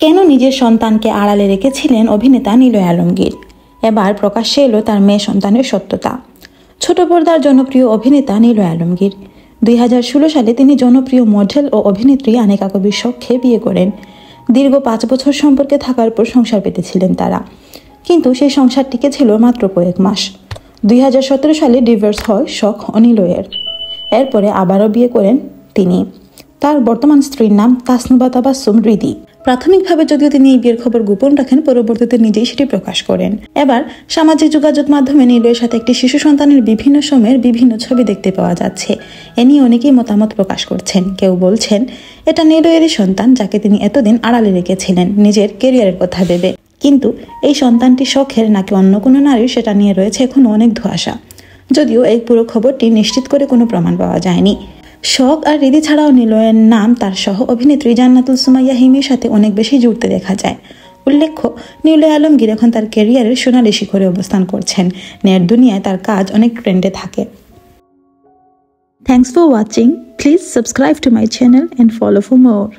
কেন নিজের সন্তানকে আড়ালে রেখেছিলেন অভিনেতা নিলয় আলমগীর? এবার প্রকাশ্যে এলো তার মেয়ে সন্তানের সত্যতা। ছোট পর্দার জনপ্রিয় অভিনেতা নিলয় আলমগীর 2016 সালে তিনি জনপ্রিয় মডেল ও অভিনেত্রী আনিকা কবির সখ্যে বিয়ে করেন। দীর্ঘ 5 বছর সম্পর্কে থাকার পর সংসার পেতেছিলেন তারা, কিন্তু সেই সংসার টিকেছিল মাত্র কয়েক মাস। 2017 সালে ডিভোর্স হয় শখ ও নিলয়ের। এরপরে আবারও বিয়ে করেন তিনি। তার বর্তমান স্ত্রীর নাম তাসনুবা তাবাসসুম রিদি। প্রাথমিকভাবে যদিও তিনি এই বিয়ের খবর গোপন রাখেন, পরবর্তীতে নিজেই সেটি প্রকাশ করেন। এবার সামাজিক যোগাযোগ মাধ্যমে নিলয়ের সাথে একটি শিশু সন্তানের বিভিন্ন সময়ের বিভিন্ন ছবি দেখতে পাওয়া যাচ্ছে। এ নিয়ে অনেকেই মতামত প্রকাশ করছেন। কেউ বলছেন এটা নিলয়েরই সন্তান, যাকে তিনি এতদিন আড়ালে রেখেছিলেন নিজের ক্যারিয়ারের কথা ভেবে। কিন্তু এই সন্তানটি শখের নাকি অন্য কোনো নারীর, সেটা নিয়ে রয়েছে এখনো অনেক ধোঁয়াশা। যদিও এই পুরো খবরটি নিশ্চিত করে কোনো প্রমাণ পাওয়া যায়নি। শখ আর রিদি ছাড়াও নিলয়ের নাম তার সহ অভিনেত্রী জান্নাতুল সুমাইয়া হিমির সাথে অনেক বেশি জুড়তে দেখা যায়। উল্লেখ্য, নিলয় আলমগীর এখন তার ক্যারিয়ারের সোনালী শিখরে অবস্থান করছেন। নেট দুনিয়ায় তার কাজ অনেক ট্রেন্ডে থাকে। Thanks for watching. Please subscribe to my channel and follow for more.